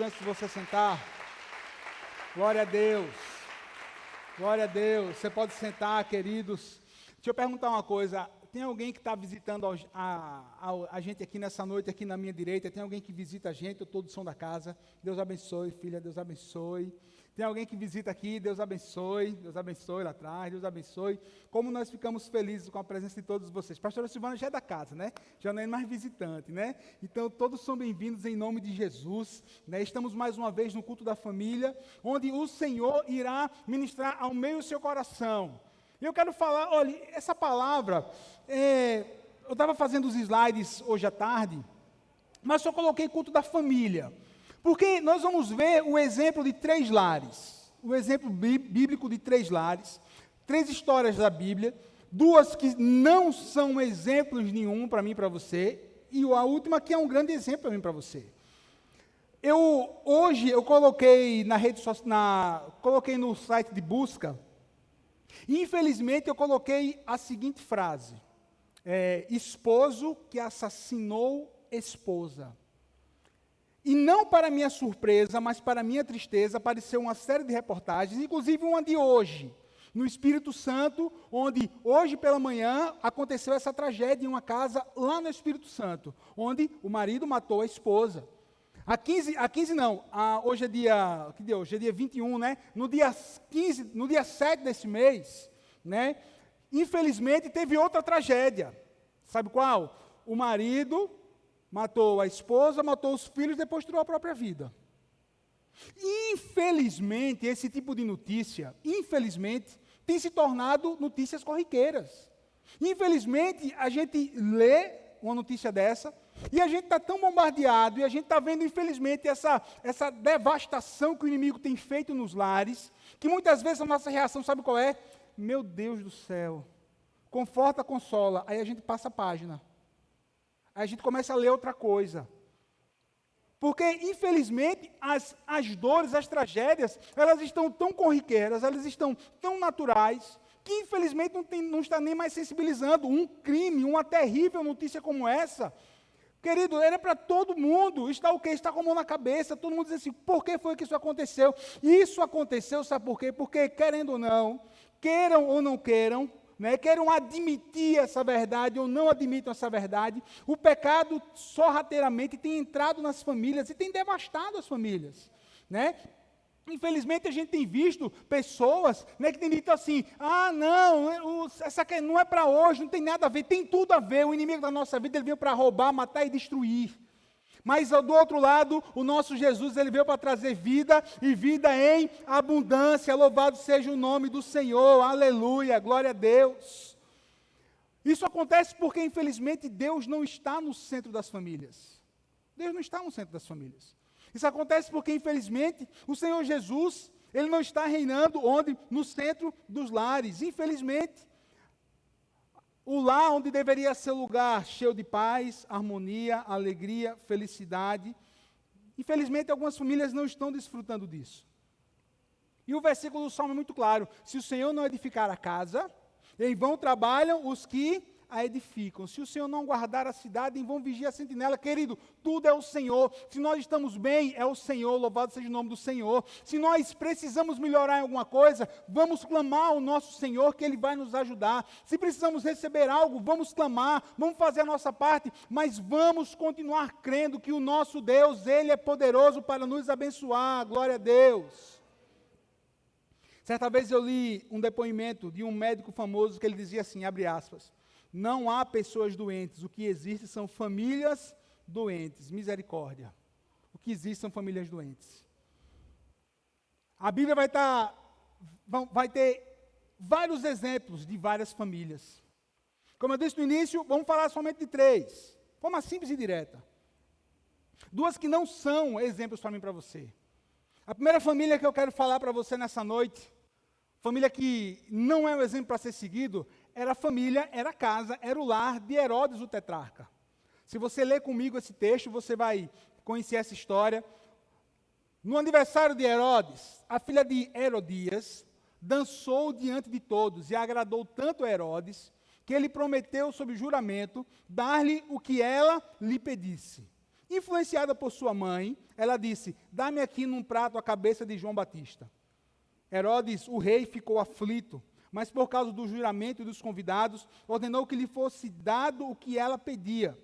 Antes de você sentar, glória a Deus, glória a Deus. Você pode sentar, queridos. Deixa eu perguntar uma coisa. Tem alguém que está visitando a gente aqui nessa noite, aqui na minha direita? Tem alguém que visita a gente? Eu estou do som da casa. Deus abençoe, filha, Deus abençoe. Tem alguém que visita aqui? Deus abençoe lá atrás, Deus abençoe. Como nós ficamos felizes com a presença de todos vocês. Pastora Silvana já é da casa, né? Já não é mais visitante, né? Então, todos são bem-vindos em nome de Jesus, né? Estamos mais uma vez no culto da família, onde o Senhor irá ministrar ao meio do seu coração. E eu quero falar, olha, essa palavra, eu estava fazendo os slides hoje à tarde, mas só coloquei culto da família. Porque nós vamos ver o exemplo de 3 lares, o exemplo bíblico de 3 lares, 3 histórias da Bíblia, 2 que não são exemplos nenhum para mim e para você, e a última que é um grande exemplo para mim e para você. Hoje eu coloquei na rede social, coloquei no site de busca, e infelizmente eu coloquei a seguinte frase, esposo que assassinou esposa. E não para minha surpresa, mas para minha tristeza, apareceu uma série de reportagens, inclusive uma de hoje, no Espírito Santo, onde hoje pela manhã aconteceu essa tragédia em uma casa lá no Espírito Santo, onde o marido matou a esposa. Hoje é dia 21, né? No dia 7 desse mês, né? Infelizmente teve outra tragédia. Sabe qual? O marido matou a esposa, matou os filhos, depois tirou a própria vida. Infelizmente, esse tipo de notícia, tem se tornado notícias corriqueiras. Infelizmente, a gente lê uma notícia dessa, e a gente está tão bombardeado, e a gente está vendo, infelizmente, essa devastação que o inimigo tem feito nos lares, que muitas vezes a nossa reação, sabe qual é? Meu Deus do céu, conforta, consola, aí a gente passa a página. Aí a gente começa a ler outra coisa. Porque, infelizmente, as dores, as tragédias, elas estão tão corriqueiras, elas estão tão naturais, que, infelizmente, não está nem mais sensibilizando. Um crime, uma terrível notícia como essa, querido, era para todo mundo estar o quê? Estar com a mão na cabeça, todo mundo diz assim, por que foi que isso aconteceu? E isso aconteceu, sabe por quê? Porque, querendo ou não, queiram ou não queiram, né, queiram admitir essa verdade ou não admitam essa verdade, o pecado sorrateiramente tem entrado nas famílias e tem devastado as famílias, né? Infelizmente a gente tem visto pessoas, né, que têm dito assim, essa aqui não é para hoje, não tem nada a ver, tem tudo a ver, o inimigo da nossa vida ele veio para roubar, matar e destruir. Mas do outro lado, o nosso Jesus, ele veio para trazer vida e vida em abundância. Louvado seja o nome do Senhor, aleluia, glória a Deus. Isso acontece porque, infelizmente, Deus não está no centro das famílias. Deus não está no centro das famílias. Isso acontece porque, infelizmente, o Senhor Jesus, ele não está reinando onde? No centro dos lares, infelizmente. O lar onde deveria ser lugar cheio de paz, harmonia, alegria, felicidade. Infelizmente, algumas famílias não estão desfrutando disso. E o versículo do Salmo é muito claro. Se o Senhor não edificar a casa, em vão trabalham os que a edificam. Se o Senhor não guardar a cidade, em vão vigia a sentinela. Querido, tudo é o Senhor. Se nós estamos bem, é o Senhor. Louvado seja o nome do Senhor. Se nós precisamos melhorar em alguma coisa, vamos clamar ao nosso Senhor, que Ele vai nos ajudar. Se precisamos receber algo, vamos clamar, vamos fazer a nossa parte, mas vamos continuar crendo que o nosso Deus, Ele é poderoso para nos abençoar. Glória a Deus. Certa vez eu li um depoimento de um médico famoso que ele dizia assim, abre aspas, não há pessoas doentes, o que existe são famílias doentes, misericórdia. O que existe são famílias doentes. A Bíblia vai ter vários exemplos de várias famílias. Como eu disse no início, vamos falar somente de 3, de forma simples e direta. 2 que não são exemplos para mim e para você. A primeira família que eu quero falar para você nessa noite, família que não é um exemplo para ser seguido, era a família, era a casa, era o lar de Herodes o tetrarca. Se você ler comigo esse texto, você vai conhecer essa história. No aniversário de Herodes, a filha de Herodias dançou diante de todos e agradou tanto a Herodes, que ele prometeu sob juramento dar-lhe o que ela lhe pedisse. Influenciada por sua mãe, ela disse: dá-me aqui num prato a cabeça de João Batista. Herodes, o rei, ficou aflito, mas por causa do juramento e dos convidados, ordenou que lhe fosse dado o que ela pedia.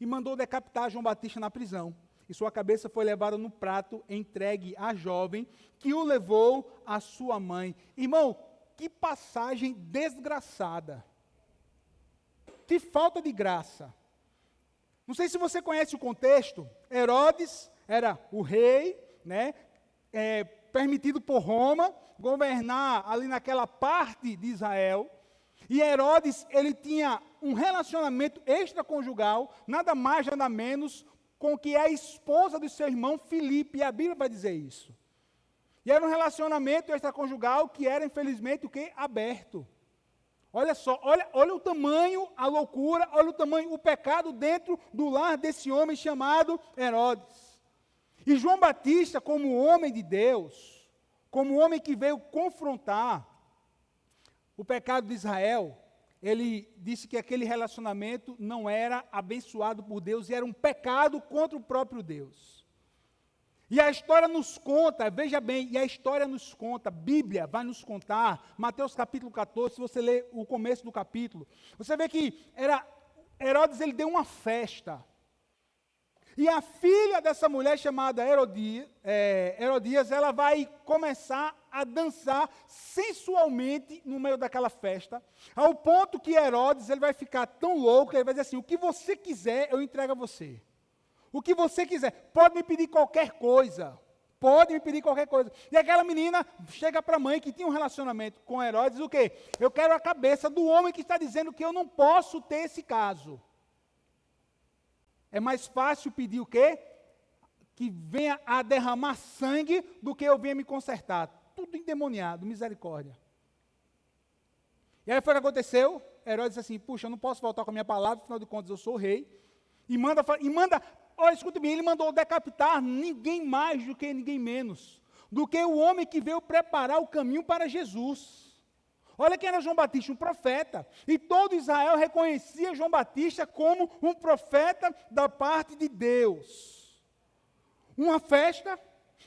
E mandou decapitar João Batista na prisão. E sua cabeça foi levada no prato, entregue à jovem, que o levou à sua mãe. Irmão, que passagem desgraçada. Que falta de graça. Não sei se você conhece o contexto. Herodes era o rei, né, permitido por Roma governar ali naquela parte de Israel. E Herodes, ele tinha um relacionamento extraconjugal, nada mais, nada menos, com que a esposa do seu irmão Filipe, e a Bíblia vai dizer isso. E era um relacionamento extraconjugal que era, infelizmente, o quê? Aberto. Olha só, olha o tamanho, a loucura, olha o tamanho, o pecado dentro do lar desse homem chamado Herodes. E João Batista, como homem de Deus, como homem que veio confrontar o pecado de Israel, ele disse que aquele relacionamento não era abençoado por Deus e era um pecado contra o próprio Deus. E a história nos conta, veja bem, e a história nos conta, a Bíblia vai nos contar, Mateus capítulo 14, se você ler o começo do capítulo, você vê que Herodes, ele deu uma festa. E a filha dessa mulher chamada Herodias, ela vai começar a dançar sensualmente no meio daquela festa, ao ponto que Herodes, ele vai ficar tão louco, ele vai dizer assim: o que você quiser, eu entrego a você. O que você quiser, pode me pedir qualquer coisa, pode me pedir qualquer coisa. E aquela menina chega para a mãe que tinha um relacionamento com Herodes, o quê? Eu quero a cabeça do homem que está dizendo que eu não posso ter esse caso. É mais fácil pedir o quê? Que venha a derramar sangue do que eu venha me consertar. Tudo endemoniado, misericórdia. E aí foi o que aconteceu. Herodes disse assim: puxa, eu não posso voltar com a minha palavra, afinal de contas eu sou o rei. E manda, olha, escuta bem, ele mandou decapitar ninguém mais do que ninguém menos, do que o homem que veio preparar o caminho para Jesus. Olha quem era João Batista, um profeta. E todo Israel reconhecia João Batista como um profeta da parte de Deus. Uma festa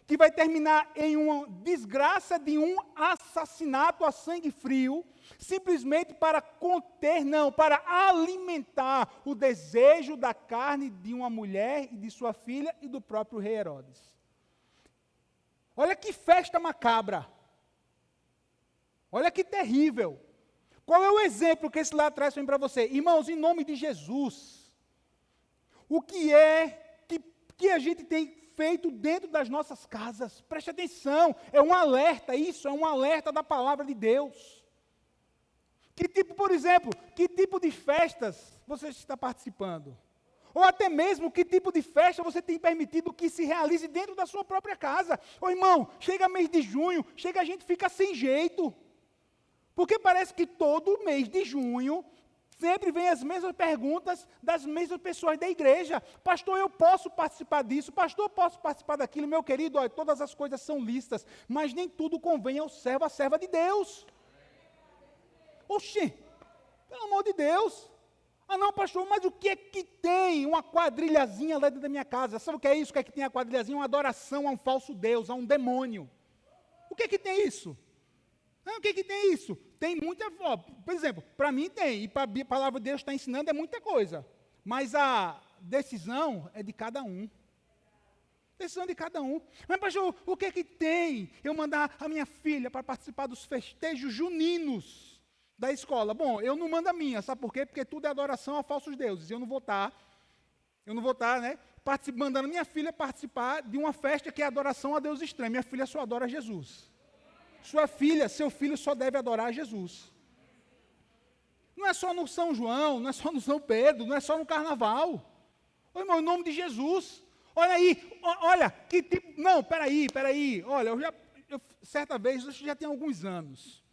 que vai terminar em uma desgraça de um assassinato a sangue frio, simplesmente para conter, não, para alimentar o desejo da carne de uma mulher e de sua filha e do próprio rei Herodes. Olha que festa macabra. Olha que terrível. Qual é o exemplo que esse lá traz para você? Irmãos, em nome de Jesus, o que é que a gente tem feito dentro das nossas casas? Preste atenção, é um alerta, isso é um alerta da palavra de Deus. Que tipo, por exemplo, que tipo de festas você está participando? Ou até mesmo que tipo de festa você tem permitido que se realize dentro da sua própria casa? Ô irmão, chega mês de junho, a gente fica sem jeito. Porque parece que todo mês de junho sempre vem as mesmas perguntas das mesmas pessoas da igreja. Pastor, eu posso participar disso? Pastor, eu posso participar daquilo? Meu querido, olha, todas as coisas são lícitas, mas nem tudo convém ao servo, à serva de Deus. Oxê, pelo amor de Deus. Ah não, pastor, mas o que é que tem uma quadrilhazinha lá dentro da minha casa? Sabe o que é isso? O que é que tem a quadrilhazinha? Uma adoração a um falso Deus, a um demônio. O que é que tem isso? Não, o que é que tem isso? Tem muita, por exemplo, para mim tem, e para a palavra de Deus está ensinando é muita coisa. Mas a decisão é de cada um. Decisão de cada um. Mas, pastor, o que é que tem eu mandar a minha filha para participar dos festejos juninos da escola? Bom, eu não mando a minha, sabe por quê? Porque tudo é adoração a falsos deuses. Eu não vou estar, né, mandando minha filha participar de uma festa que é adoração a Deus estranho. Minha filha só adora Jesus. Seu filho só deve adorar a Jesus. Não é só no São João, não é só no São Pedro, não é só no Carnaval. Ô, irmão, em nome de Jesus. Olha aí, olha, que tipo... Não, peraí. Olha, certa vez, isso já tem alguns anos.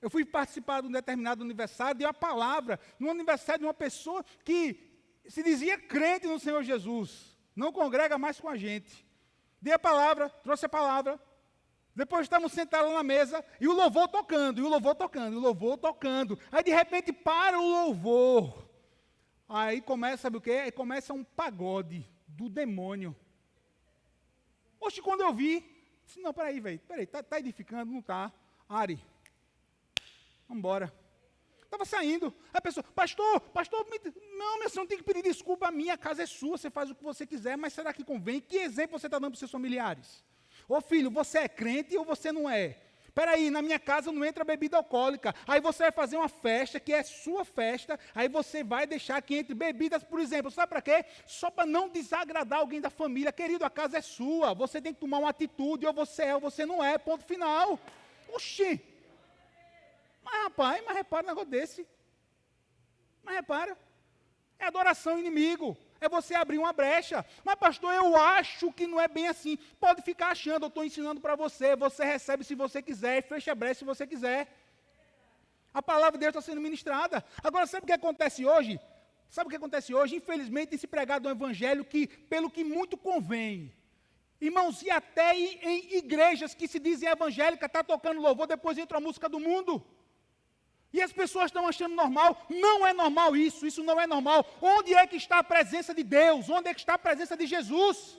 Eu fui participar de um determinado aniversário, dei a palavra, no aniversário de uma pessoa que se dizia crente no Senhor Jesus. Não congrega mais com a gente. Dei a palavra, trouxe a palavra. Depois estamos sentados na mesa e o louvor tocando. Aí de repente para o louvor. Aí começa, sabe o quê? Aí começa um pagode do demônio. Oxe, quando eu vi, disse, não, peraí, tá edificando, não tá. Ari, vamos embora. Estava saindo, a pessoa, pastor, não, meu senhor, não tem que pedir desculpa a minha casa é sua, você faz o que você quiser, mas será que convém? Que exemplo você está dando para os seus familiares? Ô filho, você é crente ou você não é? Peraí, na minha casa não entra bebida alcoólica, aí você vai fazer uma festa, que é sua festa, aí você vai deixar que entre bebidas, por exemplo, sabe para quê? Só para não desagradar alguém da família, querido, a casa é sua, você tem que tomar uma atitude, ou você é ou você não é, ponto final. Oxi! Mas rapaz, repara um negócio desse. Mas repara, é adoração ao inimigo, é você abrir uma brecha. Mas pastor, eu acho que não é bem assim. Pode ficar achando, eu estou ensinando para você, você recebe se você quiser, e fecha a brecha se você quiser. A palavra de Deus está sendo ministrada. Agora, sabe o que acontece hoje? Infelizmente, tem se pregado um evangelho que, pelo que muito convém. Irmãos, e até em igrejas que se dizem evangélicas, está tocando louvor, depois entra a música do mundo. E as pessoas estão achando normal. Não é normal isso não é normal. Onde é que está a presença de Deus? Onde é que está a presença de Jesus?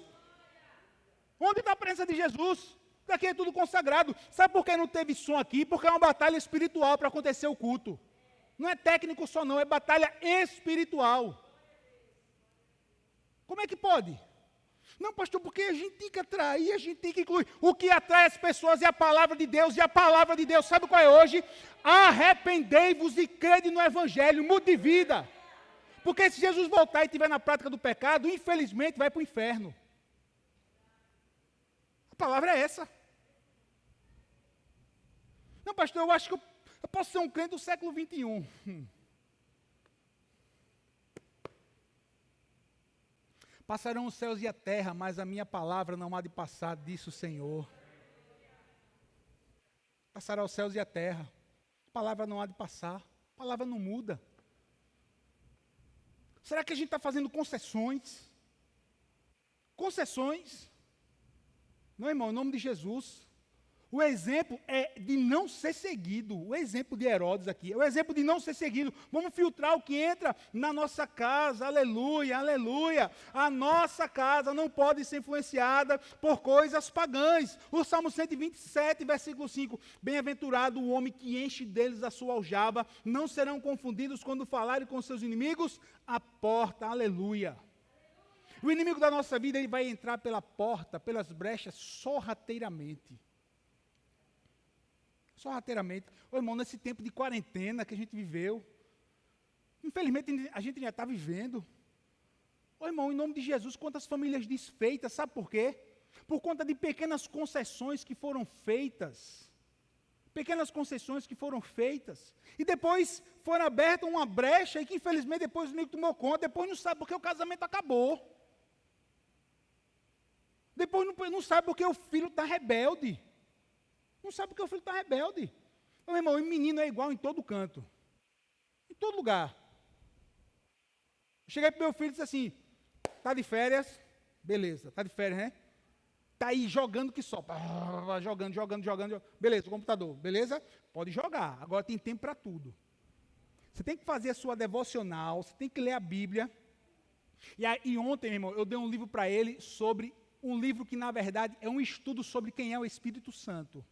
Onde está a presença de Jesus? Daqui é tudo consagrado. Sabe por que não teve som aqui? Porque é uma batalha espiritual para acontecer o culto. Não é técnico só não, é batalha espiritual. Como é que pode? Não, pastor, porque a gente tem que atrair, a gente tem que incluir. O que atrai as pessoas é a palavra de Deus, e a palavra de Deus, sabe qual é hoje? Arrependei-vos e crede no Evangelho, mude de vida. Porque se Jesus voltar e estiver na prática do pecado, infelizmente vai para o inferno. A palavra é essa. Não, pastor, eu acho que eu posso ser um crente do século 21. Passarão os céus e a terra, mas a minha palavra não há de passar, disse o Senhor. Passará os céus e a terra. A palavra não há de passar. A palavra não muda. Será que a gente está fazendo concessões? Concessões? Não, irmão, em nome de Jesus. O exemplo é de não ser seguido. O exemplo de Herodes aqui é o exemplo de não ser seguido. Vamos filtrar o que entra na nossa casa. Aleluia, aleluia. A nossa casa não pode ser influenciada por coisas pagãs. O Salmo 127, versículo 5. Bem-aventurado o homem que enche deles a sua aljava. Não serão confundidos quando falarem com seus inimigos à porta. Aleluia. O inimigo da nossa vida, ele vai entrar pela porta, pelas brechas, sorrateiramente. Sorrateiramente. Ô, irmão, nesse tempo de quarentena que a gente viveu, infelizmente a gente já está vivendo. Ô, irmão, em nome de Jesus, quantas famílias desfeitas, sabe por quê? Por conta de pequenas concessões que foram feitas. Pequenas concessões que foram feitas. E depois foram abertas uma brecha e que infelizmente depois o inimigo tomou conta, depois não sabe porque o casamento acabou. Depois não sabe porque o filho está rebelde. Não sabe porque o filho está rebelde. Meu irmão, o menino é igual em todo canto. Em todo lugar. Eu cheguei para o meu filho e disse assim, está de férias? Beleza, está de férias, né? Está aí jogando que só. Jogando. Beleza, o computador. Beleza? Pode jogar. Agora tem tempo para tudo. Você tem que fazer a sua devocional, você tem que ler a Bíblia. E ontem, meu irmão, eu dei um livro para ele sobre um livro que, na verdade, é um estudo sobre quem é o Espírito Santo.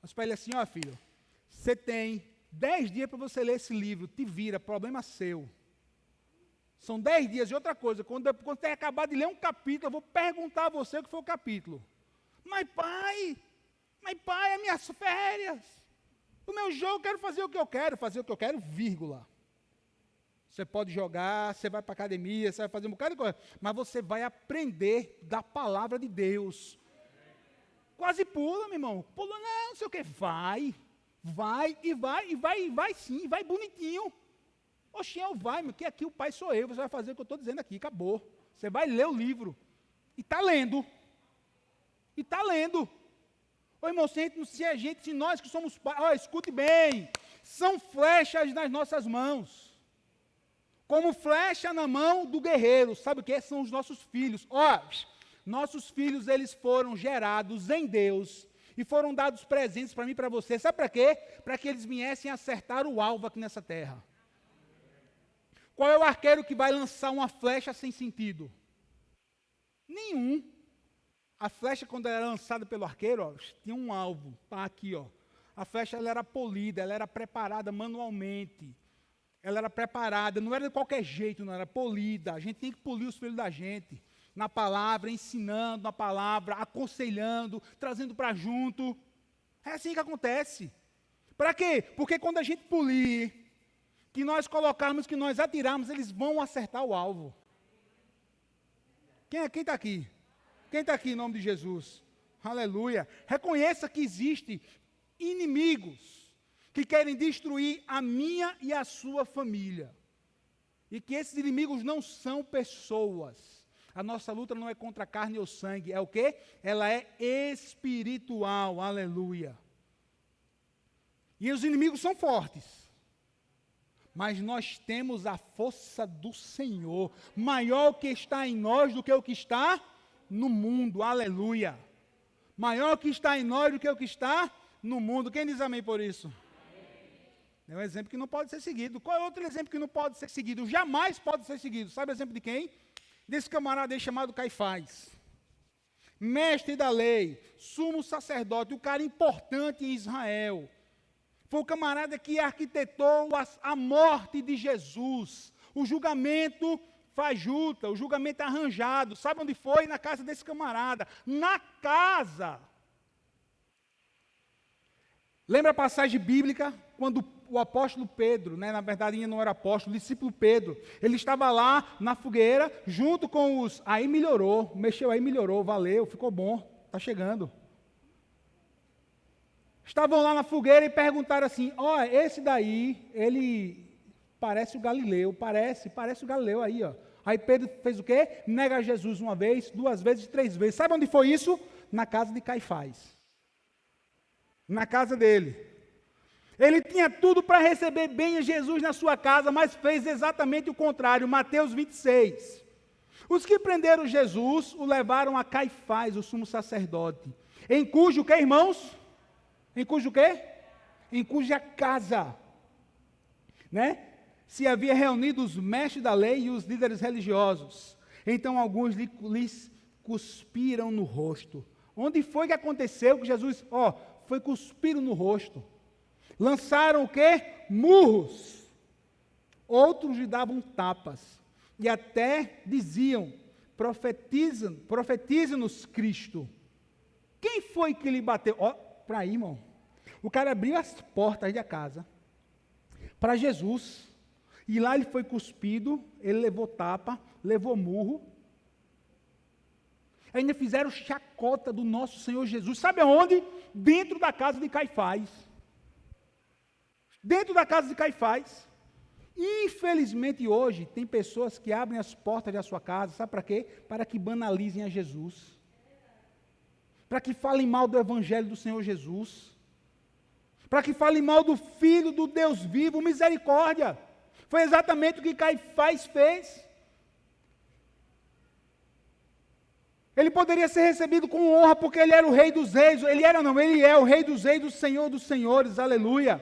Mas para ele assim, ó filho, você tem 10 dias para você ler esse livro, te vira, problema seu. São 10 dias. E outra coisa, quando você acabar de ler um capítulo, eu vou perguntar a você o que foi o capítulo. Mas pai, é minhas férias. O meu jogo, eu quero fazer o que eu quero, vírgula. Você pode jogar, você vai para a academia, você vai fazer um bocado de coisa, mas você vai aprender da palavra de Deus. Quase pula, meu irmão. Pula não sei o que. Vai sim, vai bonitinho. Oxinho, vai, meu, que aqui o pai sou eu, você vai fazer o que eu estou dizendo aqui, acabou. Você vai ler o livro. E está lendo. Ô irmão, se nós que somos pais, escute bem, são flechas nas nossas mãos. Como flecha na mão do guerreiro, sabe o que? São os nossos filhos. Nossos filhos, eles foram gerados em Deus e foram dados presentes para mim e para você. Sabe para quê? Para que eles viessem acertar o alvo aqui nessa terra. Qual é o arqueiro que vai lançar uma flecha sem sentido? Nenhum. A flecha, quando era lançada pelo arqueiro, ó, tinha um alvo. Tá aqui, ó. A flecha ela era polida, ela era preparada manualmente. Ela era preparada, não era de qualquer jeito, não era polida. A gente tem que polir os filhos da gente. Na palavra, ensinando na palavra, aconselhando, trazendo para junto. É assim que acontece. Para quê? Porque quando a gente polir, que nós colocarmos, que nós atirarmos, eles vão acertar o alvo. Quem está aqui? Quem está aqui em nome de Jesus? Aleluia. Reconheça que existem inimigos que querem destruir a minha e a sua família. E que esses inimigos não são pessoas. A nossa luta não é contra carne ou sangue. É o quê? Ela é espiritual. Aleluia. E os inimigos são fortes. Mas nós temos a força do Senhor, maior o que está em nós do que o que está no mundo, aleluia. Maior o que está em nós do que o que está no mundo. Quem diz amém por isso? É um exemplo que não pode ser seguido. Qual é outro exemplo que não pode ser seguido? Jamais pode ser seguido. Sabe o exemplo de quem? Desse camarada aí chamado Caifás. Mestre da lei, sumo sacerdote, um cara importante em Israel. Foi o camarada que arquitetou a morte de Jesus. O julgamento fajuta, o julgamento arranjado. Sabe onde foi? Na casa desse camarada. Na casa. Lembra a passagem bíblica? Quando o apóstolo Pedro, na verdade ainda não era apóstolo, o discípulo Pedro, ele estava lá na fogueira, junto com os... Aí melhorou, mexeu aí, melhorou, valeu, ficou bom, está chegando. Estavam lá na fogueira e perguntaram assim, esse daí, ele parece o Galileu, parece o Galileu aí, ó. Aí Pedro fez o quê? Nega Jesus uma vez, 2 vezes, 3 vezes. Sabe onde foi isso? Na casa de Caifás. Na casa dele. Ele tinha tudo para receber bem Jesus na sua casa, mas fez exatamente o contrário. Mateus 26. Os que prenderam Jesus o levaram a Caifás, o sumo sacerdote. Em cujo quê, irmãos? Em cujo quê? Em cuja casa, né? Se havia reunido os mestres da lei e os líderes religiosos. Então alguns lhes cuspiram no rosto. Onde foi que aconteceu que Jesus, foi cuspido no rosto? Lançaram o quê? Murros. Outros lhe davam tapas. E até diziam, profetiza-nos Cristo. Quem foi que lhe bateu? Para aí, irmão. O cara abriu as portas da casa para Jesus. E lá ele foi cuspido, ele levou tapa, levou murro. Ainda fizeram chacota do nosso Senhor Jesus. Sabe aonde? Dentro da casa de Caifás. Dentro da casa de Caifás. Infelizmente hoje tem pessoas que abrem as portas da sua casa, sabe para quê? Para que banalizem a Jesus. Para que falem mal do Evangelho do Senhor Jesus. Para que falem mal do Filho do Deus vivo, misericórdia. Foi exatamente o que Caifás fez. Ele poderia ser recebido com honra, porque ele era o rei dos reis. Ele é o rei dos reis, do Senhor dos senhores, aleluia.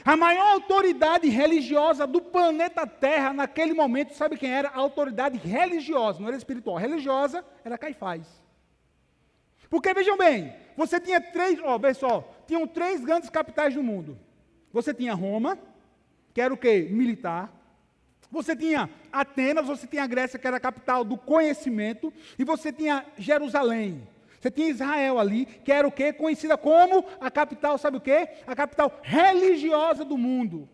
A maior autoridade religiosa do planeta Terra, naquele momento, sabe quem era? A autoridade religiosa, não era espiritual, religiosa, era Caifás. Porque, vejam bem, você tinha tinham 3 grandes capitais do mundo. Você tinha Roma, que era o quê? Militar. Você tinha Atenas, você tinha a Grécia, que era a capital do conhecimento, e você tinha Jerusalém. Você tinha Israel ali, que era o quê? Conhecida como a capital, sabe o quê? A capital religiosa do mundo.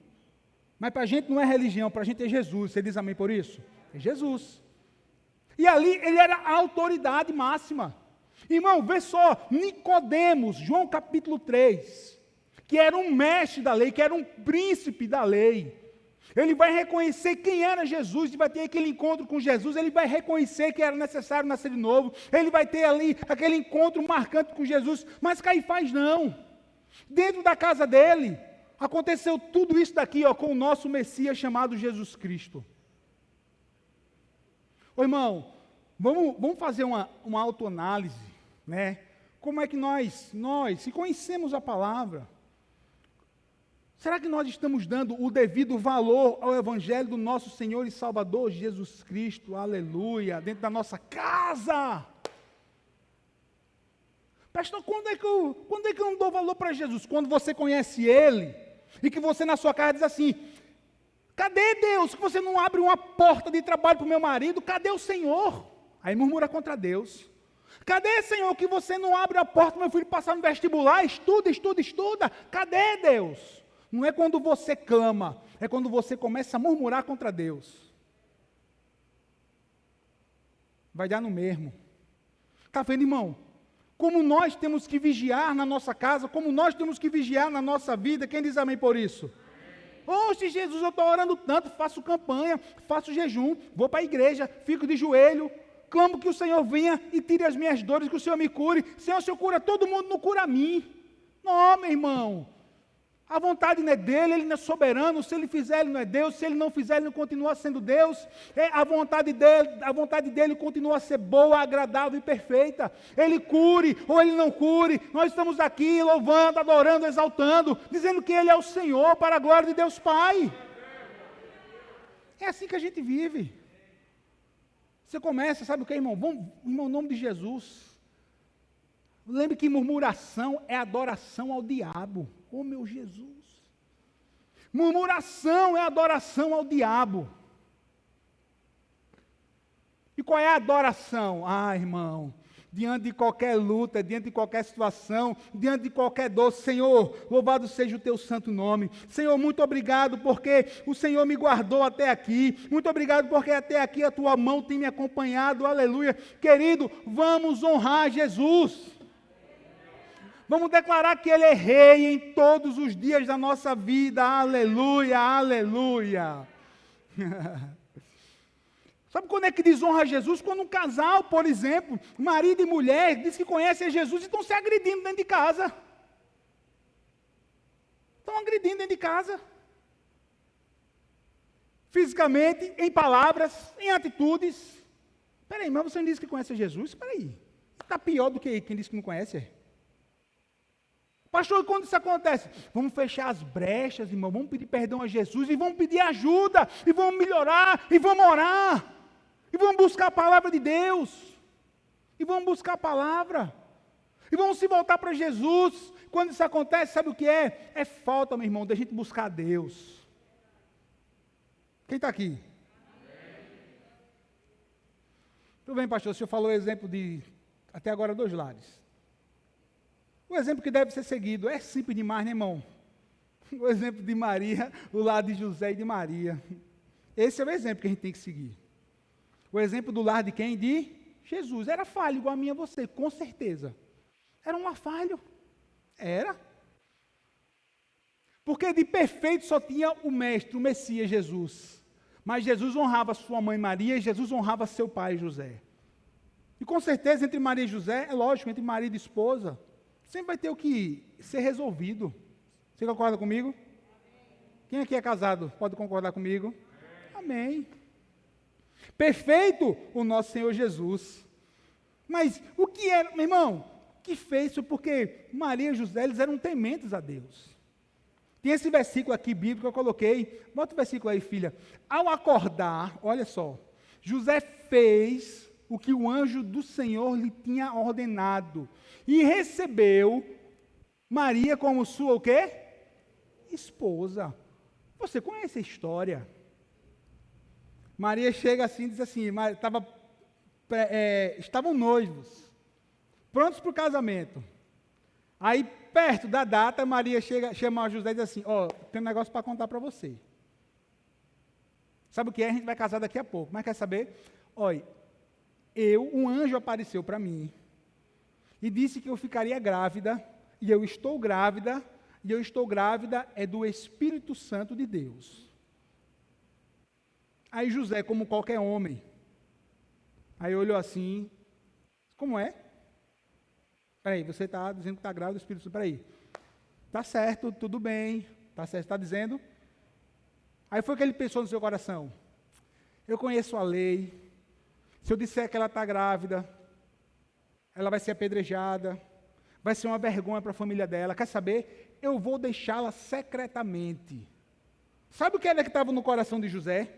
Mas para a gente não é religião, para a gente é Jesus. Você diz amém por isso? É Jesus. E ali ele era a autoridade máxima. Irmão, vê só, Nicodemos, João capítulo 3, que era um mestre da lei, que era um príncipe da lei. Ele vai reconhecer quem era Jesus, e vai ter aquele encontro com Jesus, ele vai reconhecer que era necessário nascer de novo, ele vai ter ali aquele encontro marcante com Jesus, mas Caifás não. Dentro da casa dele, aconteceu tudo isso daqui, com o nosso Messias chamado Jesus Cristo. Irmão, vamos fazer uma autoanálise, né? Como é que nós, se conhecemos a palavra, Será que nós estamos dando o devido valor ao Evangelho do nosso Senhor e Salvador Jesus Cristo, aleluia, dentro da nossa casa? Pastor, quando é que eu não dou valor para Jesus? Quando você conhece Ele, e que você na sua casa diz assim, cadê Deus? Que você não abre uma porta de trabalho para o meu marido? Cadê o Senhor? Aí murmura contra Deus. Cadê, Senhor, que você não abre a porta para meu filho passar no vestibular? Estuda. Cadê Deus? Não é quando você clama, é quando você começa a murmurar contra Deus. Vai dar no mesmo. Está vendo, irmão? Como nós temos que vigiar na nossa casa, como nós temos que vigiar na nossa vida. Quem diz amém por isso? Oxe, Jesus, eu estou orando tanto, faço campanha, faço jejum, vou para a igreja, fico de joelho, clamo que o Senhor venha e tire as minhas dores, que o Senhor me cure. Senhor, o Senhor cura todo mundo, não cura a mim. Não, meu irmão. A vontade não é dele, ele não é soberano. Se ele fizer, ele não é Deus. Se ele não fizer, ele não continua sendo Deus. A vontade dele continua a ser boa, agradável e perfeita. Ele cure ou ele não cure. Nós estamos aqui louvando, adorando, exaltando, dizendo que ele é o Senhor para a glória de Deus Pai. É assim que a gente vive. Você começa, sabe o que, irmão? Vamos, irmão, em nome de Jesus. Lembre que murmuração é adoração ao diabo. Oh, meu Jesus. Murmuração é adoração ao diabo. E qual é a adoração? Ah, irmão, diante de qualquer luta, diante de qualquer situação, diante de qualquer dor, Senhor, louvado seja o teu santo nome. Senhor, muito obrigado porque o Senhor me guardou até aqui. Muito obrigado porque até aqui a tua mão tem me acompanhado. Aleluia. Querido, vamos honrar Jesus. Vamos declarar que Ele é rei em todos os dias da nossa vida. Aleluia, aleluia. Sabe quando é que desonra Jesus? Quando um casal, por exemplo, marido e mulher, diz que conhecem Jesus e estão se agredindo dentro de casa. Estão agredindo dentro de casa. Fisicamente, em palavras, em atitudes. Espera aí, mas você não disse que conhece Jesus? Espera aí. Está pior do que quem disse que não conhece? Pastor, quando isso acontece? Vamos fechar as brechas, irmão, vamos pedir perdão a Jesus, e vamos pedir ajuda, e vamos melhorar, e vamos orar, e vamos buscar a palavra de Deus, e vamos buscar a palavra, e vamos se voltar para Jesus. Quando isso acontece, sabe o que é? É falta, meu irmão, da gente buscar a Deus. Quem está aqui? Tudo bem, pastor, o senhor falou o exemplo de, até agora, 2 lares. O exemplo que deve ser seguido é simples demais, né, irmão? O exemplo de Maria, o lar de José e de Maria. Esse é o exemplo que a gente tem que seguir. O exemplo do lar de quem? De Jesus. Era falho, igual a mim e a você, com certeza. Era um lar falho. Era. Porque de perfeito só tinha o Mestre, o Messias, Jesus. Mas Jesus honrava sua mãe Maria e Jesus honrava seu pai José. E com certeza, entre Maria e José, é lógico, entre marido e esposa, sempre vai ter o que ser resolvido. Você concorda comigo? Quem aqui é casado pode concordar comigo? Amém. Perfeito o nosso Senhor Jesus. Mas o que era, meu irmão, que fez isso? Porque Maria e José, eles eram tementes a Deus. Tem esse versículo aqui bíblico que eu coloquei. Bota o versículo aí, filha. Ao acordar, olha só, José fez o que o anjo do Senhor lhe tinha ordenado. E recebeu Maria como sua o quê? Esposa. Você conhece a história? Maria chega assim e diz assim, estavam noivos, prontos para o casamento. Aí, perto da data, Maria chama José e diz assim, tem um negócio para contar para você. Sabe o que é? A gente vai casar daqui a pouco, mas quer saber? Olha, um anjo apareceu para mim, e disse que eu ficaria grávida, e eu estou grávida é do Espírito Santo de Deus. Aí José, como qualquer homem, aí olhou assim, como é? Peraí, você está dizendo que está grávida do Espírito Santo, peraí. Está certo, tudo bem, está certo, está dizendo? Aí foi que ele pensou no seu coração, eu conheço a lei, se eu disser que ela está grávida, ela vai ser apedrejada, vai ser uma vergonha para a família dela. Quer saber? eu vou deixá-la secretamente. Sabe o que era que estava no coração de José?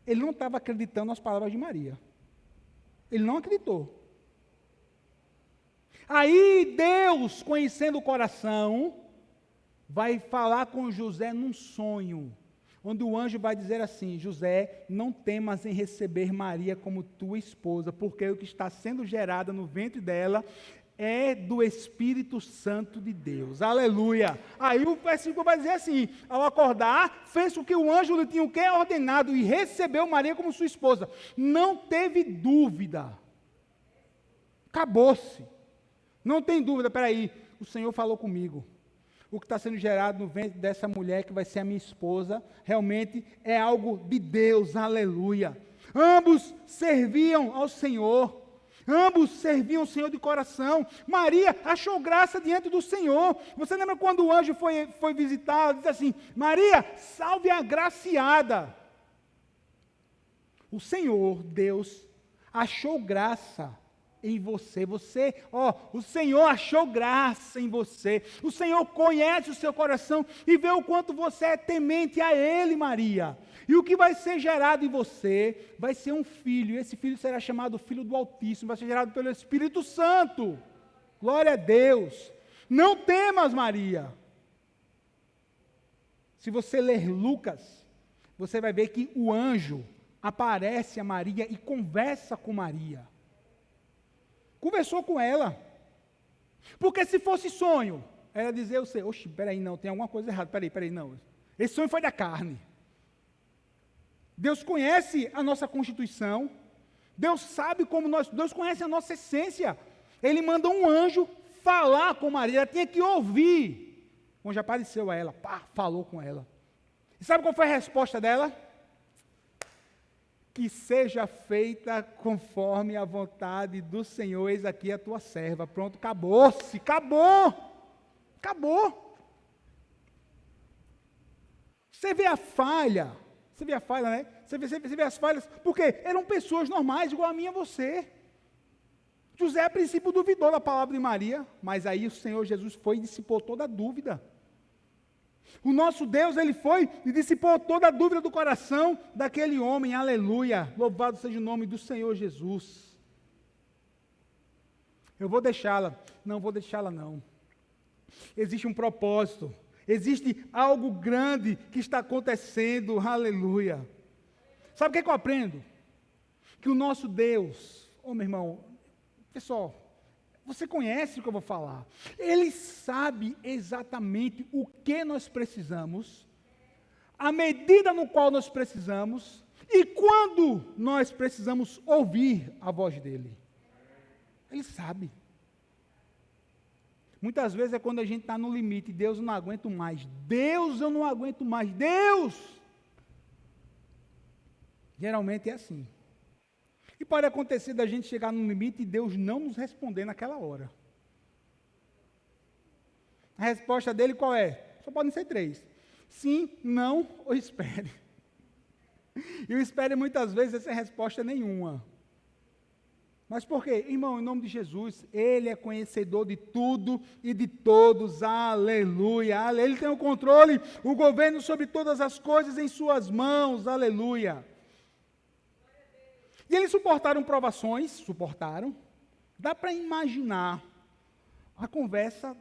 Ele não estava acreditando nas palavras de Maria. Ele não acreditou. Aí Deus, conhecendo o coração, vai falar com José num sonho, onde o anjo vai dizer assim: José, não temas em receber Maria como tua esposa, porque o que está sendo gerado no ventre dela é do Espírito Santo de Deus. Aleluia! Aí o versículo vai dizer assim: ao acordar, fez o que o anjo lhe tinha o quê? Ordenado, e recebeu Maria como sua esposa. Não teve dúvida. Acabou-se. Não tem dúvida, peraí, o Senhor falou comigo. O que está sendo gerado no ventre dessa mulher, que vai ser a minha esposa, realmente é algo de Deus, aleluia. Ambos serviam ao Senhor, ambos serviam o Senhor de coração. Maria achou graça diante do Senhor. Você lembra quando o anjo foi visitá-la, disse assim: Maria, salve a agraciada. O Senhor, Deus, achou graça em você, o Senhor achou graça em você, o Senhor conhece o seu coração e vê o quanto você é temente a Ele, Maria, e o que vai ser gerado em você, vai ser um filho, e esse filho será chamado Filho do Altíssimo, vai ser gerado pelo Espírito Santo, glória a Deus, não temas, Maria. Se você ler Lucas, você vai ver que o anjo aparece a Maria e conversa com Maria, conversou com ela, porque se fosse sonho, ela dizia, oxe, peraí, não, tem alguma coisa errada, peraí, não, esse sonho foi da carne. Deus conhece a nossa constituição, Deus sabe como Deus conhece a nossa essência, Ele mandou um anjo falar com Maria, ela tinha que ouvir, onde apareceu a ela, falou com ela, e sabe qual foi a resposta dela? Que seja feita conforme a vontade do Senhor, eis aqui a tua serva. Pronto, acabou-se, acabou. Você vê a falha, né? Você vê as falhas, porque eram pessoas normais, igual a mim e a você. José, a princípio, duvidou da palavra de Maria, mas aí o Senhor Jesus foi e dissipou toda a dúvida. O nosso Deus, Ele foi e dissipou toda a dúvida do coração daquele homem, aleluia, louvado seja o nome do Senhor Jesus. Eu vou deixá-la, não vou deixá-la não. Existe um propósito, existe algo grande que está acontecendo, aleluia. Sabe o que é que eu aprendo? Que o nosso Deus, meu irmão, pessoal, você conhece o que eu vou falar. Ele sabe exatamente o que nós precisamos, a medida no qual nós precisamos e quando nós precisamos ouvir a voz dele. Ele sabe. Muitas vezes é quando a gente está no limite, Deus, eu não aguento mais. Deus, eu não aguento mais. Deus! Geralmente é assim. E pode acontecer da gente chegar no limite e Deus não nos responder naquela hora. A resposta dele qual é? Só podem ser 3. Sim, não ou espere. E o espere muitas vezes é sem resposta nenhuma. Mas por quê? Irmão, em nome de Jesus, Ele é conhecedor de tudo e de todos, aleluia. Ele tem o controle, o governo sobre todas as coisas em suas mãos, aleluia. E eles suportaram provações, suportaram. Dá para imaginar a conversa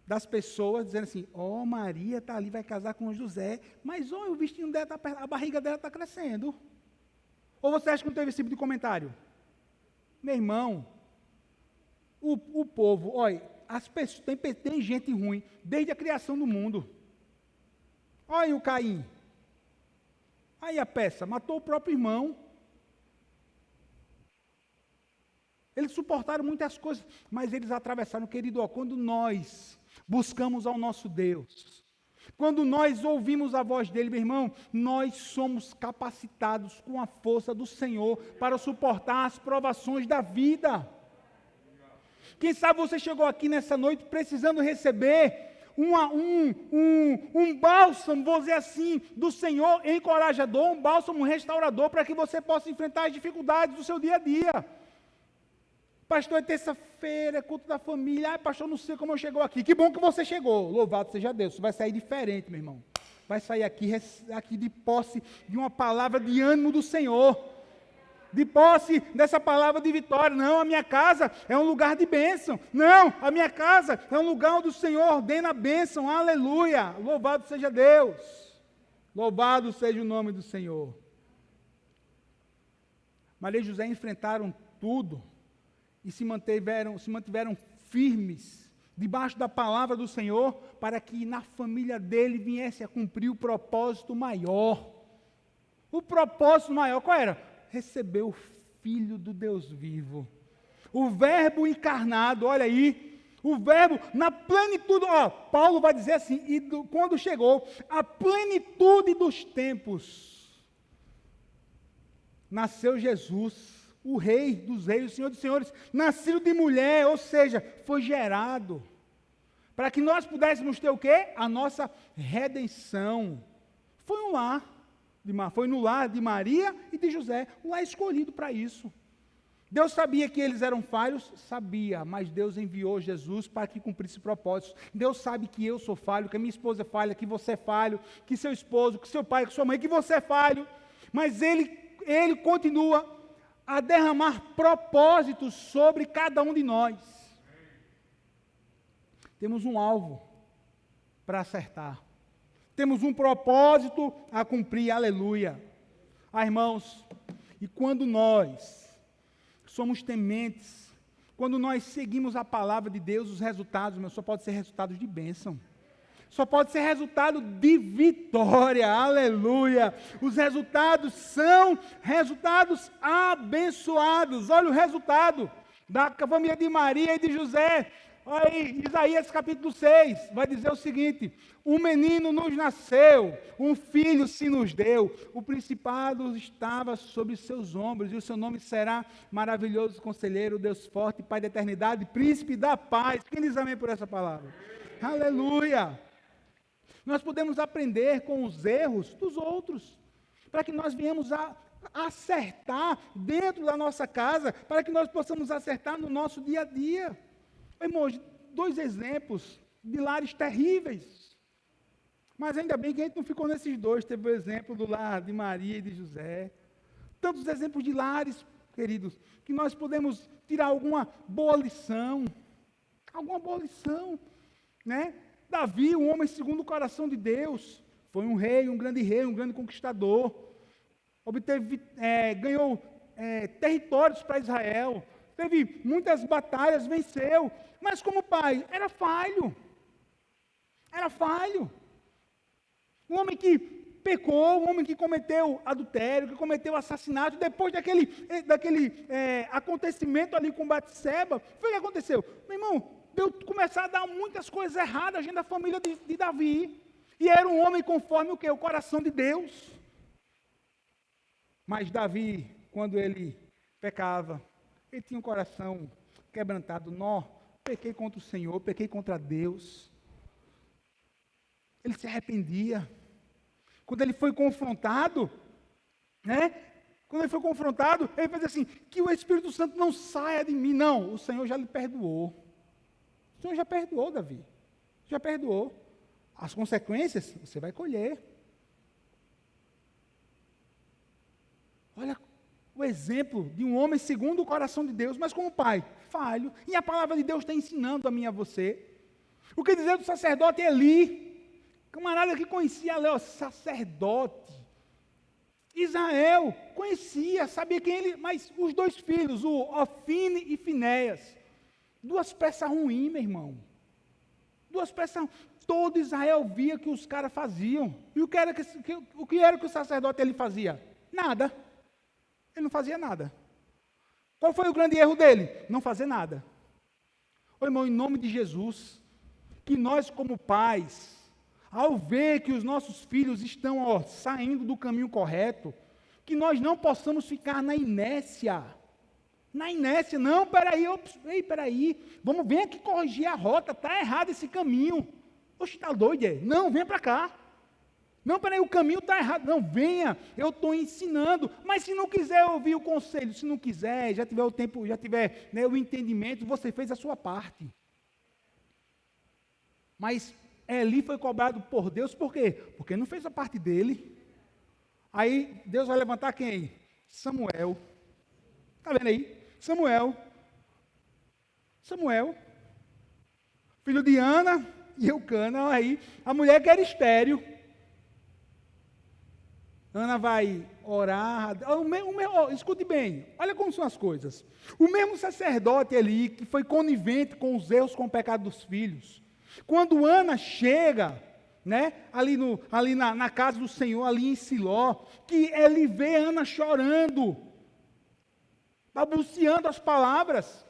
das pessoas dizendo assim, Maria está ali, vai casar com José, mas o vestido dela, a barriga dela está crescendo. Ou você acha que não teve esse tipo de comentário? Meu irmão, o povo, olha, as pessoas, tem gente ruim desde a criação do mundo. Olha o Caim. Aí a peça, matou o próprio irmão. Eles suportaram muitas coisas, mas eles atravessaram, querido, quando nós buscamos ao nosso Deus, quando nós ouvimos a voz dele, meu irmão, nós somos capacitados com a força do Senhor para suportar as provações da vida. Quem sabe você chegou aqui nessa noite precisando receber um bálsamo, vou dizer assim, do Senhor encorajador, um bálsamo restaurador para que você possa enfrentar as dificuldades do seu dia a dia. Pastor, é terça-feira, é culto da família. Ai, pastor, não sei como eu chegou aqui. Que bom que você chegou. Louvado seja Deus. Você vai sair diferente, meu irmão. Vai sair aqui de posse de uma palavra de ânimo do Senhor. De posse dessa palavra de vitória. Não, a minha casa é um lugar de bênção. Não, a minha casa é um lugar onde o Senhor ordena a bênção. Aleluia. Louvado seja Deus. Louvado seja o nome do Senhor. Maria e José enfrentaram tudo e se mantiveram firmes debaixo da palavra do Senhor para que na família dele viesse a cumprir o propósito maior. O propósito maior qual era? Receber o Filho do Deus vivo. O Verbo encarnado, olha aí, o Verbo na plenitude, Paulo vai dizer assim, quando chegou a plenitude dos tempos, nasceu Jesus, o Rei dos Reis, o Senhor dos Senhores, nascido de mulher, ou seja, foi gerado, para que nós pudéssemos ter o quê? A nossa redenção. Foi no lar de Maria e de José, um lar escolhido para isso. Deus sabia que eles eram falhos? Sabia, mas Deus enviou Jesus para que cumprisse propósitos. Deus sabe que eu sou falho, que a minha esposa é falha, que você é falho, que seu esposo, que seu pai, que sua mãe, que você é falho, mas Ele continua a derramar propósitos sobre cada um de nós. Temos um alvo para acertar. Temos um propósito a cumprir, aleluia. Irmãos, e quando nós somos tementes, quando nós seguimos a palavra de Deus, os resultados, só podem ser resultados de bênção. Só pode ser resultado de vitória, aleluia. Os resultados são resultados abençoados. Olha o resultado da família de Maria e de José. Olha aí, Isaías capítulo 6, vai dizer o seguinte: um menino nos nasceu, um filho se nos deu, o principado estava sobre seus ombros, e o seu nome será maravilhoso conselheiro, Deus forte, Pai da eternidade, príncipe da paz. Quem diz amém por essa palavra? Aleluia! Nós podemos aprender com os erros dos outros, para que nós venhamos a acertar dentro da nossa casa, para que nós possamos acertar no nosso dia a dia. Irmãos, 2 exemplos de lares terríveis, mas ainda bem que a gente não ficou nesses 2, teve o exemplo do lar de Maria e de José, tantos exemplos de lares, queridos, que nós podemos tirar alguma boa lição, né? Davi, um homem segundo o coração de Deus, foi um rei, um grande conquistador, ganhou territórios para Israel, teve muitas batalhas, venceu, mas como pai, era falho, um homem que pecou, um homem que cometeu adultério, que cometeu assassinato, depois daquele acontecimento ali com Batseba, foi o que aconteceu? Meu irmão, Deus começar a dar muitas coisas erradas dentro da família de Davi, e era um homem conforme o quê? O coração de Deus. Mas Davi, quando ele pecava, ele tinha um coração quebrantado. Pequei contra o Senhor, pequei contra Deus. Ele se arrependia. Quando ele foi confrontado, ele fez assim, que o Espírito Santo não saia de mim. Não, o Senhor já lhe perdoou. O Senhor já perdoou, Davi. Já perdoou. As consequências você vai colher. Olha o exemplo de um homem segundo o coração de Deus, mas como pai, falho. E a palavra de Deus está ensinando a mim e a você. O que dizer do sacerdote Eli? Camarada que conhecia sacerdote. Israel conhecia, sabia quem ele, mas os 2 filhos, o Ofine e Finéias, 2 peças ruins, meu irmão. 2 peças. Todo Israel via que os caras faziam. E o que era que o sacerdote ele fazia? Nada. Ele não fazia nada. Qual foi o grande erro dele? Não fazer nada. Ô irmão, em nome de Jesus, que nós como pais, ao ver que os nossos filhos estão saindo do caminho correto, que nós não possamos ficar na inércia. Não, peraí, vem aqui corrigir a rota, está errado esse caminho. Oxe, está doido, Não, vem para cá. Não, peraí, o caminho está errado. Não, venha, eu estou ensinando. Mas se não quiser ouvir o conselho, se não quiser, já tiver o tempo, já tiver, né, o entendimento, você fez a sua parte. Mas Eli foi cobrado por Deus, por quê? Porque não fez a parte dele. Aí Deus vai levantar quem? Samuel. Está vendo aí? Samuel, filho de Ana e Eucana. Aí a mulher que era estéril. Ana vai orar. Escute bem, olha como são as coisas. O mesmo sacerdote ali, que foi conivente com os erros, com o pecado dos filhos. Quando Ana chega, né, ali na casa do Senhor, ali em Siló, que ele vê Ana chorando, balbuciando as palavras.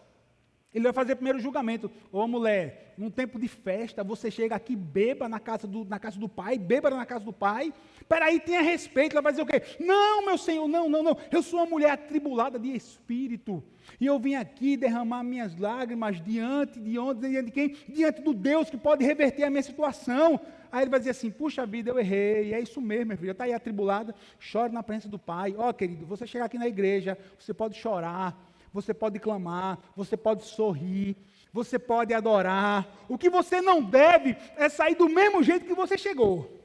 Ele vai fazer primeiro o julgamento. Ô mulher, num tempo de festa, você chega aqui, beba na casa do pai, bêbada na casa do pai. Peraí, tenha respeito. Ela vai dizer o quê? Não, meu Senhor, não. Eu sou uma mulher atribulada de espírito. E eu vim aqui derramar minhas lágrimas diante de quem? Diante do Deus que pode reverter a minha situação. Aí ele vai dizer assim, puxa vida, eu errei, é isso mesmo, minha filha, está aí atribulada, chora na presença do pai. Ó, querido, você chegar aqui na igreja, você pode chorar, você pode clamar, você pode sorrir, você pode adorar. O que você não deve é sair do mesmo jeito que você chegou.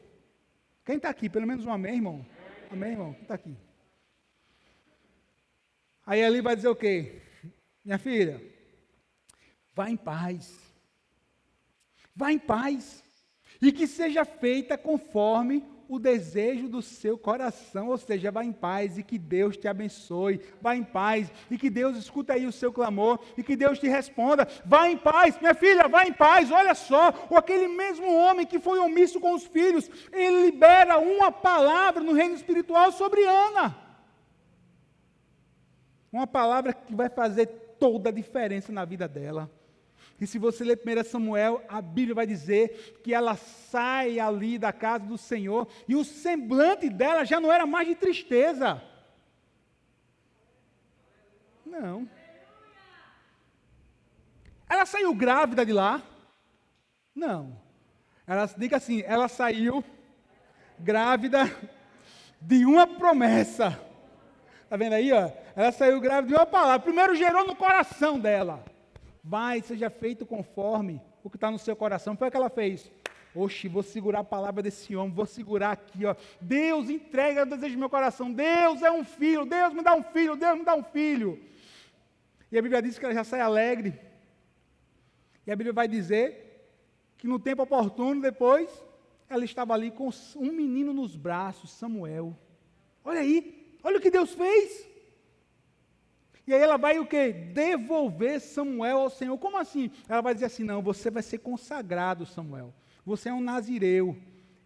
Quem está aqui? Pelo menos um amém, irmão? Amém, irmão? Quem está aqui? Aí ali vai dizer o quê? Minha filha, vá em paz. Vá em paz. E que seja feita conforme o desejo do seu coração, ou seja, vá em paz e que Deus te abençoe, vá em paz e que Deus escuta aí o seu clamor e que Deus te responda, vá em paz, minha filha, vá em paz. Olha só, aquele mesmo homem que foi omisso com os filhos, ele libera uma palavra no reino espiritual sobre Ana, uma palavra que vai fazer toda a diferença na vida dela. E se você ler 1 Samuel, a Bíblia vai dizer que ela sai ali da casa do Senhor e o semblante dela já não era mais de tristeza. Não. Ela saiu grávida de lá? Não. Diga assim, ela saiu grávida de uma promessa. Está vendo aí, ó? Ela saiu grávida de uma palavra. Primeiro gerou no coração dela. Vai, seja feito conforme o que está no seu coração. Foi o que ela fez. Oxe, vou segurar a palavra desse homem, vou segurar aqui, ó. Deus, entrega o desejo do meu coração. Deus é um filho, Deus me dá um filho, Deus me dá um filho. E a Bíblia diz que ela já sai alegre. E a Bíblia vai dizer que no tempo oportuno, depois, ela estava ali com um menino nos braços, Samuel. Olha aí, olha o que Deus fez. E aí ela vai o quê? Devolver Samuel ao Senhor. Como assim? Ela vai dizer assim, não, você vai ser consagrado, Samuel. Você é um nazireu.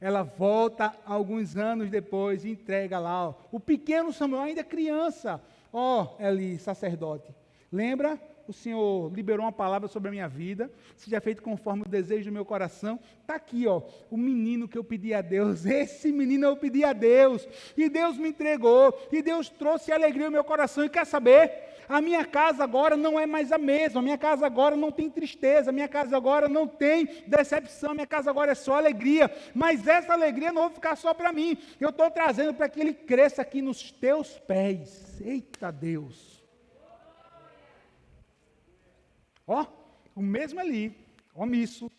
Ela volta alguns anos depois e entrega lá, ó, o pequeno Samuel, ainda criança. Ó, Eli, sacerdote, lembra? O Senhor liberou uma palavra sobre a minha vida, seja feito conforme o desejo do meu coração. Está aqui, ó, o menino que eu pedi a Deus, esse menino eu pedi a Deus, e Deus me entregou, e Deus trouxe alegria ao meu coração, e quer saber? A minha casa agora não é mais a mesma, a minha casa agora não tem tristeza, a minha casa agora não tem decepção, a minha casa agora é só alegria, mas essa alegria não vai ficar só para mim, eu estou trazendo para que ele cresça aqui nos teus pés. Eita Deus! Ó, o mesmo ali, omisso,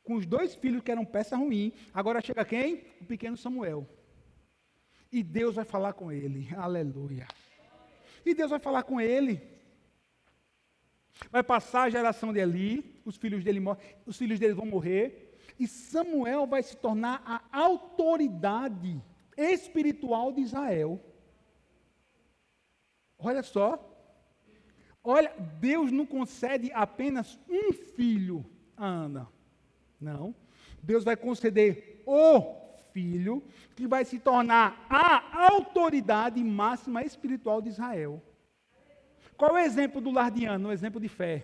com os 2 filhos que eram peça ruim, agora chega quem? O pequeno Samuel. E Deus vai falar com ele, aleluia. E Deus vai falar com ele. Vai passar a geração de Eli, os filhos dele vão morrer, e Samuel vai se tornar a autoridade espiritual de Israel. Olha só. Olha, Deus não concede apenas um filho a Ana. Não. Deus vai conceder o filho que vai se tornar a autoridade máxima espiritual de Israel. Qual é o exemplo do lar de Ana? O exemplo de fé.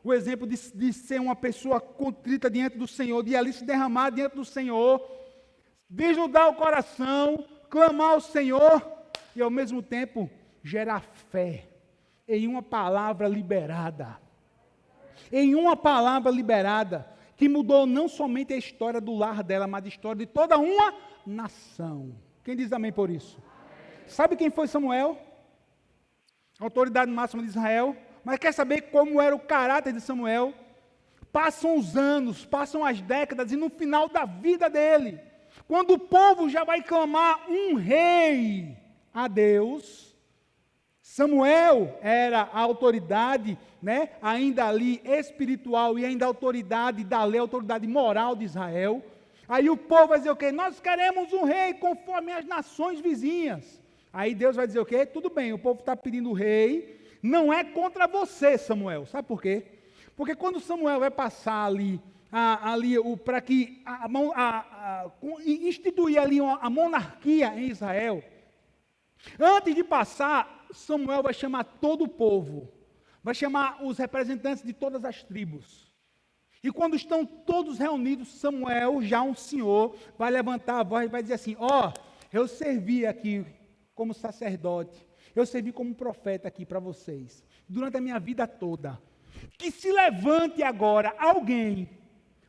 O exemplo de ser uma pessoa contrita diante do Senhor, de ali se derramar diante do Senhor, desnudar o coração, clamar ao Senhor e ao mesmo tempo gerar fé. Em uma palavra liberada. Em uma palavra liberada. que mudou não somente a história do lar dela, mas a história de toda uma nação. Quem diz amém por isso? Sabe quem foi Samuel? A autoridade máxima de Israel. Mas quer saber como era o caráter de Samuel? Passam os anos, passam as décadas, e no final da vida dele, quando o povo já vai clamar um rei a Deus, Samuel era a autoridade, né, ainda ali espiritual, e ainda a autoridade da lei, a autoridade moral de Israel. Aí o povo vai dizer o quê? Nós queremos um rei conforme as nações vizinhas. Aí Deus vai dizer o quê? Tudo bem, o povo está pedindo rei, não é contra você, Samuel. Sabe por quê? Porque quando Samuel vai passar ali para que instituir ali a monarquia em Israel, antes de passar, Samuel vai chamar todo o povo, vai chamar os representantes de todas as tribos. E quando estão todos reunidos, Samuel, já um senhor, vai levantar a voz e vai dizer assim: eu servi aqui como sacerdote, eu servi como profeta aqui para vocês, durante a minha vida toda. Que se levante agora alguém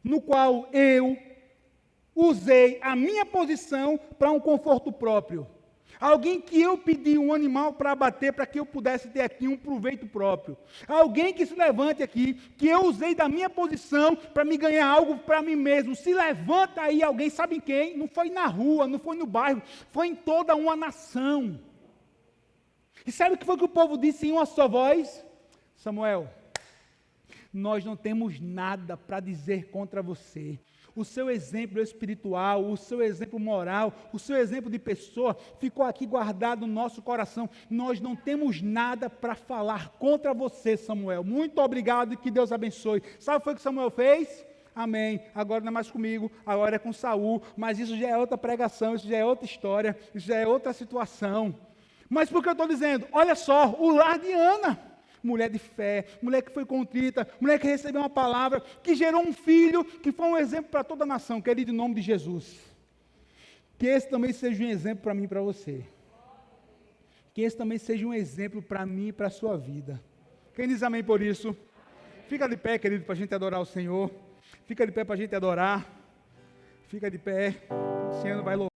no qual eu usei a minha posição para um conforto próprio. Alguém que eu pedi um animal para abater, para que eu pudesse ter aqui um proveito próprio. Alguém que se levante aqui, que eu usei da minha posição para me ganhar algo para mim mesmo. Se levanta aí alguém, sabe quem? Não foi na rua, não foi no bairro, foi em toda uma nação. E sabe o que foi que o povo disse em uma só voz? Samuel, nós não temos nada para dizer contra você. O seu exemplo espiritual, o seu exemplo moral, o seu exemplo de pessoa ficou aqui guardado no nosso coração. Nós não temos nada para falar contra você, Samuel. Muito obrigado e que Deus abençoe. Sabe o que foi que Samuel fez? Amém. Agora não é mais comigo, agora é com Saul. Mas isso já é outra pregação, isso já é outra história, isso já é outra situação. Mas por que eu estou dizendo? Olha só, o lar de Ana. Mulher de fé, mulher que foi contrita, mulher que recebeu uma palavra, que gerou um filho, que foi um exemplo para toda a nação, querido, em nome de Jesus. Que esse também seja um exemplo para mim e para você. Que esse também seja um exemplo para mim e para a sua vida. Quem diz amém por isso? Fica de pé, querido, para a gente adorar o Senhor. Fica de pé para a gente adorar. Fica de pé. O Senhor vai louvar.